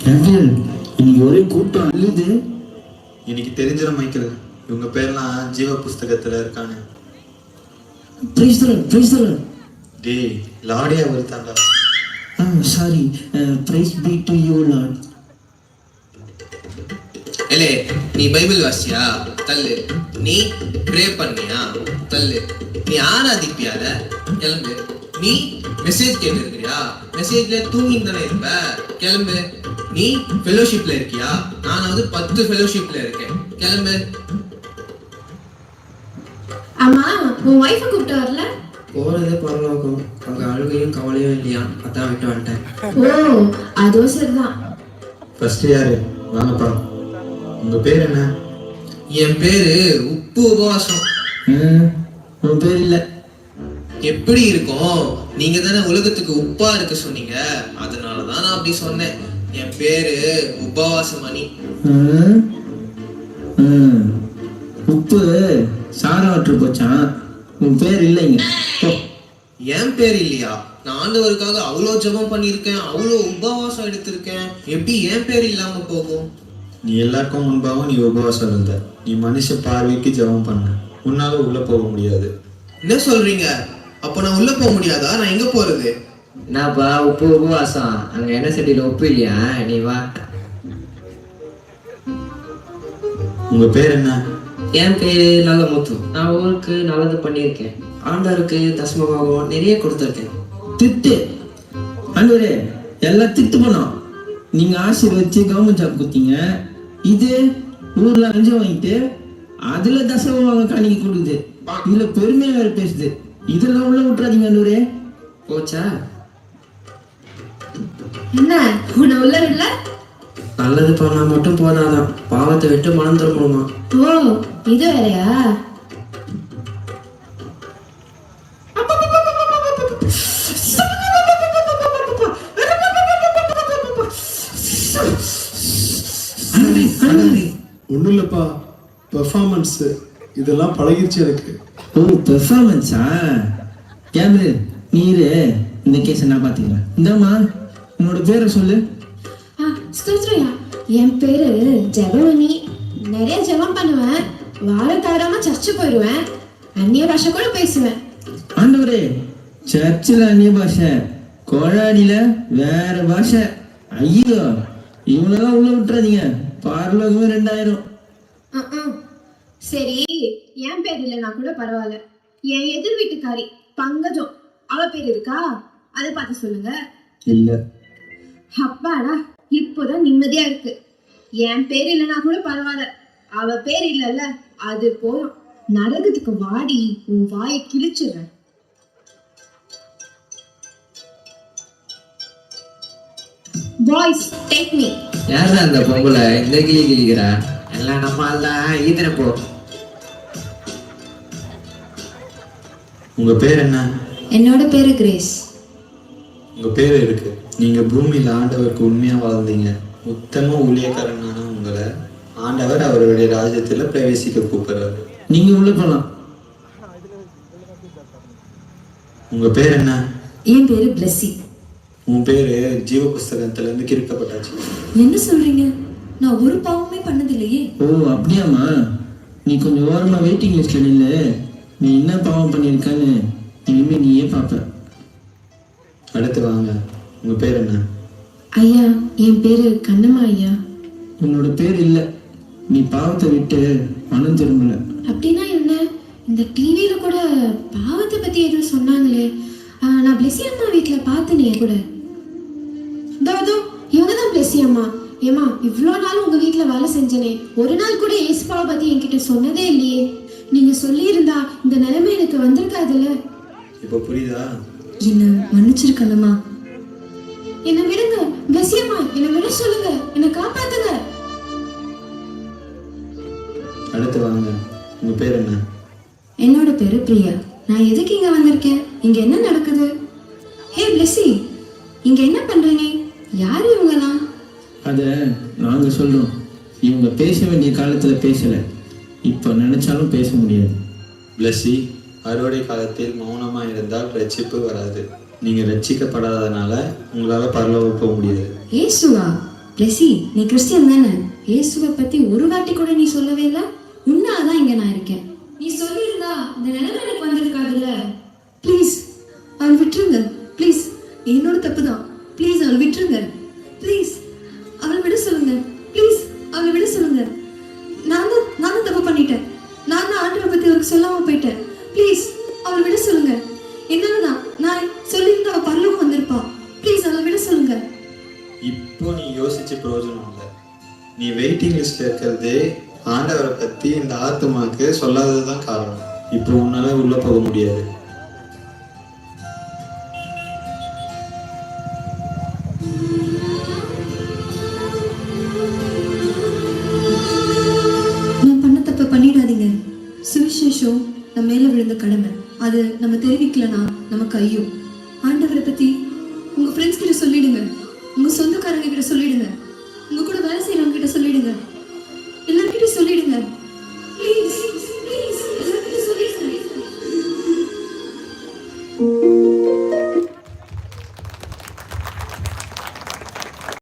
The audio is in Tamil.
இன்னைக்கு ஒரே கூட்டம் அழுது. இன்னைக்கு தெரிஞ்சிட மைக்கேல், இவங்க பேர்லாம் ஜீவ புஸ்தகத்துல இருக்கானு. டேய் லாடியா வருத்தாண்டா. Sorry, praise be to you Lord. ஏலே, நீ பைபிள் வாசியா? தள்ளு. நீ ப்ரே பண்ணியா? தள்ளு. நீ ஆராதிப்பியால? கிளம்பு. நீ மெசேஜ் கேட்டு இருக்கிறியா? மெசேஜ்ல தூங்கிட்டு தானே இருப்ப. கிளம்பு. நீ ஃபெலோஷிப்ல இருக்கியா? நானாவது 10 ஃபெலோஷிப்ல இருக்கேன். கிளம்பு. அம்மா, உன் வைஃப கூப்பிட்டு வரல? போறதே பரலோகம், அங்க அழுகையும் கவலையும் இல்லையா, அதான் விட்டு வந்துட்டேன். ஓ, அதுவும் சரிதான். ஃபர்ஸ்ட் யாரு? வாங்கப்பா. உங்க பேர் என்ன? என் பேரு உப்பு உபவாசம். உன் பேர் இல்ல. எப்படி இருக்கும்? நீங்க தானே உலகத்துக்கு உப்பா இருக்க சொன்னீங்க, அதனாலதான் நான் அப்படி சொன்னேன். என் பேரு உபவாசமணி. உப்பு சாராவற்று போச்சான். உன் பேர் இல்லைங்க. என் பேர் இல்லையா? நான் ஆண்டவருக்காக அவ்வளோ ஜெபம் பண்ணியிருக்கேன், அவ்வளோ உபவாசம் எடுத்திருக்கேன். எப்படி என் பேர் இல்லாம போகும்? நீ எல்லாருக்கும் முன்பாகவும் நீ உபவாசம் இருந்த. நீ மனுஷ பார்வைக்கு ஜெபம் பண்ண. உன்னால உள்ள போக முடியாது. என்ன சொல்றீங்க? அப்ப நான் உள்ள போக முடியாதா? நான் எங்க போறது? என்னப்பா உப்பு உபவாசம்? அங்க என்ன செடியில உப்பு இல்லையா? நீ வா. உங்க பேர் என்ன? என் பேரு நல்ல முத்து. நான் ஊருக்கு நல்லது பண்ணியிருக்கேன். ஆண்டவருக்கு தசமபாகம் நிறைய கொடுத்துருக்கேன். திட்டு ஆண்டவரே, எல்லாம் திட்டு பண்ணோம். நீங்க ஆசீர்வதிச்சு கவர்மெண்ட் ஜாப் கொடுத்தீங்க. இது ஊர்ல அஞ்சு வாங்கிட்டு அதுல தசமபாக காணிக்க கொடுக்குது. இதுல பெருமையா வேற பேசுது. இதெல்லாம் உள்ள விட்டுறாதீங்க ஆண்டவரே. போச்சா? என்ன உன்னை உள்ள இல்ல? நல்லது பண்ணா மட்டும் போதாதான், பாவத்தை விட்டு மனம் திரும்பணுமா? ஓ, இது வேறையா? ஒன்றும் இல்லைப்பா, பெர்ஃபார்மன்ஸ் இதெல்லாம் பழகிருச்சு எனக்கு. ஓ, பெர்ஃபார்மன்ஸா? கேமரு நீரு இந்த கேஸை நான் பார்த்துக்கிறேன். இந்தாம்மா, உன்னோட பேரை சொல்லு. ஸ்தோத்ரையா, என் பேரு ஜெபமணி. நிறைய ஜெபம் பண்ணுவேன். வார தவறாம சர்ச்சு போயிடுவேன். அந்நிய பாஷை கூட பேசுவேன். ஆண்டவரே, சர்ச்சில் அந்நிய பாஷை, கோழாடியில வேற பாஷை. ஐயோ, இவங்களெல்லாம் உள்ள விட்டுறாதீங்க. பார்லோகமே 2000. சரி, என் பேர் இல்லைன்னா கூட பரவாயில்ல. என் எதிர் வீட்டுக்காரி பங்கஜம், அவ பேர் இருக்கா? அதை பார்த்து சொல்லுங்க. இல்ல. அப்பாடா, இப்போதான் நிம்மதியா இருக்கு. என் பேர் இல்லைன்னா கூட பரவாயில்ல, அவ பேர் இல்லைல்ல, அது போதும். நரகத்துக்கு வாடி, உன் வாயை கிழிச்சிடுறேன். Boys, take me. யாருடா அந்த பொம்பளை இந்த கிளி கிளிக்கிறா? எல்லாம் நம்ம எல்லாம் ஈத்தனை போ. உங்க பேர் என்ன? என்னோட பேரு கிரேஸ். உங்க பேர் இருக்கு. நீங்க பூமியில ஆண்டவருக்கு உண்மையா வாழ்ந்தீங்க. உத்தம ஊழியக்காரனான உங்களை ஆண்டவர் அவருடைய ராஜ்யத்துல பிரவேசிக்க கூப்பிடுறாரு. நீங்க உள்ள போலாம். உங்க பேர் என்ன? என் பேரு பிளெஸி. உன் பேரு ஜீவ புஸ்தகத்துல இருந்து கிறுக்கப்பட்டாச்சு. என்ன சொல்றீங்க? நான் ஒரு பாவமே பண்ணதில்லையே. ஓ, அப்படியாம்மா? நீ கொஞ்சம் ஓரமா வெயிட்டிங் லிஸ்ட்ல நில்லு. நீ என்ன பாவம் பண்ணியிருக்கான்னு இனிமே நீயே பார்ப்ப. அடுத்து வாங்க. உங்க பேர் என்ன? ஐயா, என் பேரு கண்ணம்மா ஐயா. உன்னோட பேர் இல்ல. நீ பாவத்தை விட்டு மனம் திரும்பல. அப்படின்னா என்ன? இந்த டிவியில கூட பாவத்தை பத்தி எதுவும் சொன்னாங்களே. நான் பிளெஸி அம்மா வீட்டுல பார்த்தனே கூட. இதோ இவங்க தான் பிளெஸி அம்மா. ஏமா, இவ்வளோ நாள் உங்க வீட்டுல வேலை செஞ்சனே, ஒரு நாள் கூட ஏசுபாவை பத்தி என்கிட்ட சொன்னதே இல்லையே. நீங்க சொல்லி இருந்தா இந்த நிலைமை எனக்கு வந்திருக்காதுல்ல. இப்ப புரியுதா? என்ன மன்னிச்சிருக்கணுமா? என்ன விடுங்க பிளெஸி அம்மா, என்ன விட சொல்லுங்க, என்ன காப்பாத்துங்க. அடுத்து வாங்க. உங்க பேர் என்ன? என்னோட பேரு பிரியா. நான் எதுக்கு இங்க வந்திருக்கேன்? இங்க என்ன நடக்குது? ஹே பிளெஸி, இங்க என்ன பண்றீங்க? யாரு இவங்கலாம்? அத நாங்க சொல்றோம். இவங்க பேச வேண்டிய காலத்துல பேசல. இப்ப நினைச்சாலும் பேச முடியாது. பிளஸி, அறுவடை காலத்தில் மௌனமா இருந்தால் ரட்சிப்பு வராது. நீங்க ரட்சிக்கப்படாதனால உங்களால பரலோகம் போக முடியாது. ஏசுவா, பிளெஸி, நீ கிறிஸ்டியன் தானே? இயேசுவை பத்தி ஒரு வாட்டி கூட நீ சொல்லவே இல்லை. உன்னாலதான் இங்க நான் இருக்கேன். நீ சொல்லியிருந்தா இந்த நிலைமை எனக்கு வந்திருக்காதுல்ல. ப்ளீஸ் அவள் விட்டுருங்க. ப்ளீஸ், என்னோட தப்பு தான். ப்ளீஸ் அவள் விட்டுருங்க. ப்ளீஸ் அவள் விட சொல்லுங்க. ப்ளீஸ் அவளை விட சொல்லுங்க. நானும் தப்பு பண்ணிட்டேன். நான் தான் ஆண்டவரை பத்தி அவருக்கு சொல்லாம போயிட்டேன். ப்ளீஸ் அவளை விட சொல்லுங்க. என்னாலதான் நான் சொல்லியிருந்தா அவள் பரலோகம் வந்திருப்பா. ப்ளீஸ் அவளை விட சொல்லுங்க. இப்போ நீ யோசிச்சு பிரயோஜனம் இல்லை. நீ வெயிட்டிங் லிஸ்ட்ல இருக்கிறதே ஆண்டவரை பத்தி இந்த ஆத்துமாக்கு சொல்லாததுதான் காரணம். இப்போ உன்னால உள்ள போக முடியாது. நான் பண்ண தப்ப பண்ணிடாதீங்க. சுவிசேஷம் நம்ம மேல விழுந்த கடமை. அது நம்ம தெரிவிக்கலனா நமக்கு ஐயோ.